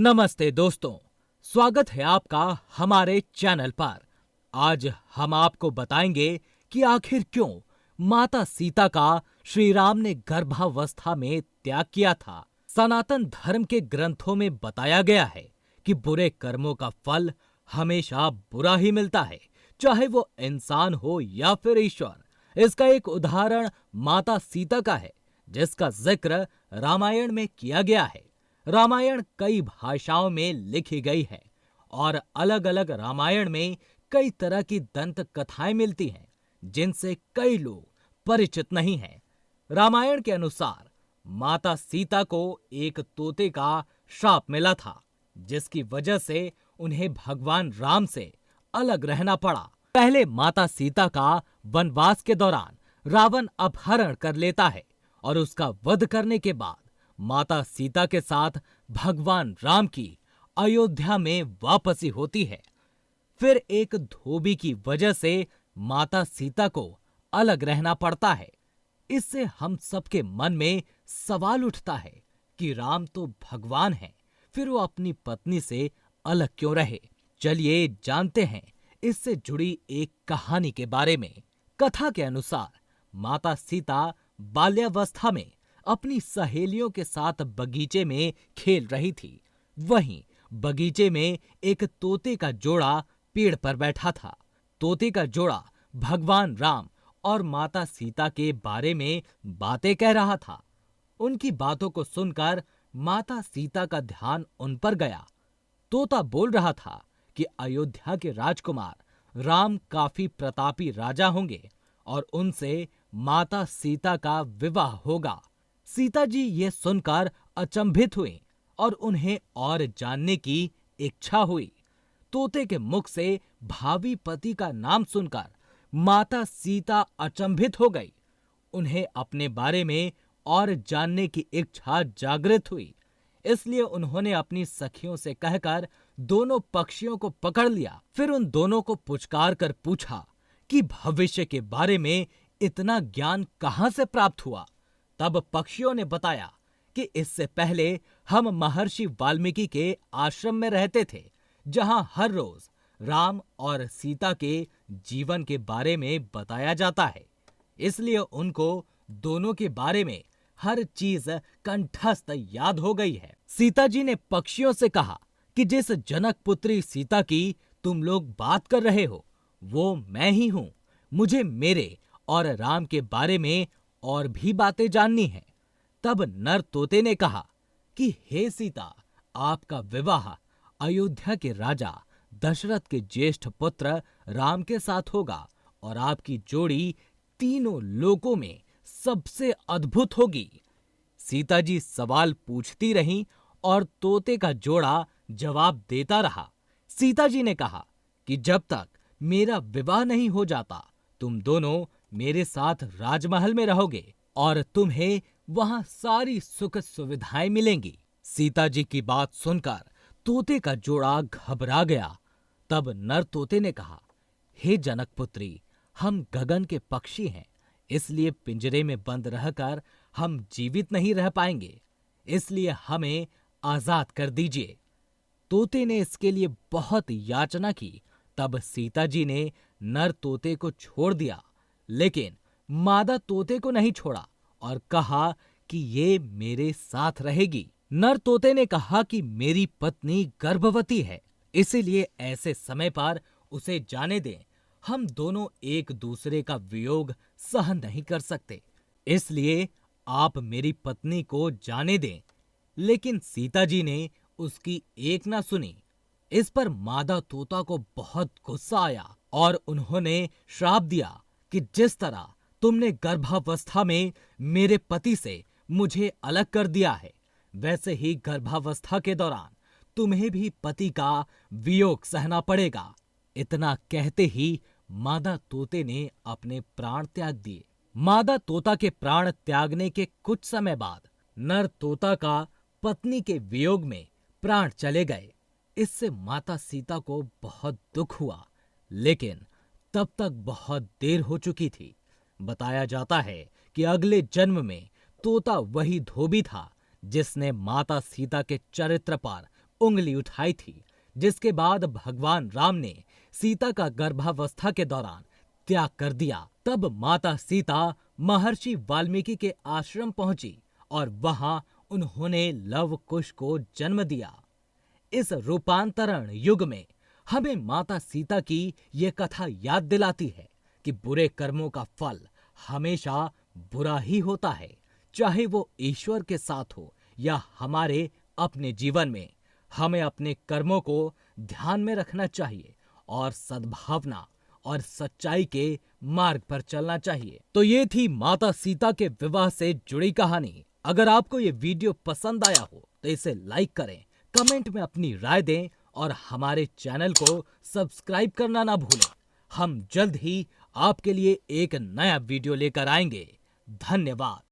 नमस्ते दोस्तों, स्वागत है आपका हमारे चैनल पर। आज हम आपको बताएंगे कि आखिर क्यों माता सीता का श्री राम ने गर्भावस्था में त्याग किया था। सनातन धर्म के ग्रंथों में बताया गया है कि बुरे कर्मों का फल हमेशा बुरा ही मिलता है, चाहे वो इंसान हो या फिर ईश्वर। इसका एक उदाहरण माता सीता का है, जिसका जिक्र रामायण में किया गया है। रामायण कई भाषाओं में लिखी गई है और अलग अलग रामायण में कई तरह की दंत कथाएं मिलती हैं, जिनसे कई लोग परिचित नहीं हैं। रामायण के अनुसार माता सीता को एक तोते का श्राप मिला था, जिसकी वजह से उन्हें भगवान राम से अलग रहना पड़ा। पहले माता सीता का वनवास के दौरान रावण अपहरण कर लेता है और उसका वध करने के बाद माता सीता के साथ भगवान राम की अयोध्या में वापसी होती है। फिर एक धोबी की वजह से माता सीता को अलग रहना पड़ता है। इससे हम सबके मन में सवाल उठता है कि राम तो भगवान हैं, फिर वो अपनी पत्नी से अलग क्यों रहे। चलिए जानते हैं इससे जुड़ी एक कहानी के बारे में। कथा के अनुसार माता सीता बाल्यावस्था में अपनी सहेलियों के साथ बगीचे में खेल रही थी। वहीं बगीचे में एक तोते का जोड़ा पेड़ पर बैठा था। तोते का जोड़ा भगवान राम और माता सीता के बारे में बातें कह रहा था। उनकी बातों को सुनकर माता सीता का ध्यान उन पर गया। तोता बोल रहा था कि अयोध्या के राजकुमार राम काफी प्रतापी राजा होंगे और उनसे माता सीता का विवाह होगा। सीता जी ये सुनकर अचंभित हुई और उन्हें और जानने की इच्छा हुई। तोते के मुख से भावी पति का नाम सुनकर माता सीता अचंभित हो गई। उन्हें अपने बारे में और जानने की इच्छा जागृत हुई। इसलिए उन्होंने अपनी सखियों से कहकर दोनों पक्षियों को पकड़ लिया। फिर उन दोनों को पुचकार कर पूछा कि भविष्य के बारे में इतना ज्ञान कहां से प्राप्त हुआ। तब पक्षियों ने बताया कि इससे पहले हम महर्षि वाल्मीकि के आश्रम में रहते थे, जहां हर रोज राम और सीता के जीवन के बारे में बताया जाता है। इसलिए उनको दोनों के बारे में हर चीज कंठस्थ याद हो गई है। सीता जी ने पक्षियों से कहा कि जिस जनक पुत्री सीता की तुम लोग बात कर रहे हो, वो मैं ही हूं। मुझे मेरे और राम के बारे में और भी बातें जाननी है। तब नर तोते ने कहा कि हे सीता, आपका विवाह अयोध्या के राजा दशरथ के ज्येष्ठ पुत्र राम के साथ होगा और आपकी जोड़ी तीनों लोकों में सबसे अद्भुत होगी। सीता जी सवाल पूछती रहीं और तोते का जोड़ा जवाब देता रहा। सीता जी ने कहा कि जब तक मेरा विवाह नहीं हो जाता, तुम दोनों मेरे साथ राजमहल में रहोगे और तुम्हें वहां सारी सुख सुविधाएं मिलेंगी। सीता जी की बात सुनकर तोते का जोड़ा घबरा गया। तब नर तोते ने कहा, हे जनक पुत्री, हम गगन के पक्षी हैं, इसलिए पिंजरे में बंद रहकर हम जीवित नहीं रह पाएंगे, इसलिए हमें आजाद कर दीजिए। तोते ने इसके लिए बहुत याचना की। तब सीता जी ने नर तोते को छोड़ दिया, लेकिन मादा तोते को नहीं छोड़ा और कहा कि ये मेरे साथ रहेगी। नर तोते ने कहा कि मेरी पत्नी गर्भवती है, इसीलिए ऐसे समय पर उसे जाने दें। हम दोनों एक दूसरे का वियोग सहन नहीं कर सकते, इसलिए आप मेरी पत्नी को जाने दें। लेकिन सीता जी ने उसकी एक ना सुनी। इस पर मादा तोता को बहुत गुस्सा आया और उन्होंने श्राप दिया कि जिस तरह तुमने गर्भावस्था में मेरे पति से मुझे अलग कर दिया है, वैसे ही गर्भावस्था के दौरान तुम्हें भी पति का वियोग सहना पड़ेगा। इतना कहते ही मादा तोते ने अपने प्राण त्याग दिए। मादा तोता के प्राण त्यागने के कुछ समय बाद नर तोता का पत्नी के वियोग में प्राण चले गए। इससे माता सीता को बहुत दुख हुआ, लेकिन तब तक बहुत देर हो चुकी थी। बताया जाता है कि अगले जन्म में तोता वही धोबी था जिसने माता सीता के चरित्र पर उंगली उठाई थी, जिसके बाद भगवान राम ने सीता का गर्भावस्था के दौरान त्याग कर दिया। तब माता सीता महर्षि वाल्मीकि के आश्रम पहुंची और वहां उन्होंने लव कुश को जन्म दिया। इस रूपांतरण युग में हमें माता सीता की ये कथा याद दिलाती है कि बुरे कर्मों का फल हमेशा बुरा ही होता है, चाहे वो ईश्वर के साथ हो या हमारे अपने जीवन में। हमें अपने कर्मों को ध्यान में रखना चाहिए और सद्भावना और सच्चाई के मार्ग पर चलना चाहिए। तो ये थी माता सीता के विवाह से जुड़ी कहानी। अगर आपको ये वीडियो पसंद आया हो तो इसे लाइक करें, कमेंट में अपनी राय दें और हमारे चैनल को सब्सक्राइब करना ना भूलें। हम जल्द ही आपके लिए एक नया वीडियो लेकर आएंगे। धन्यवाद।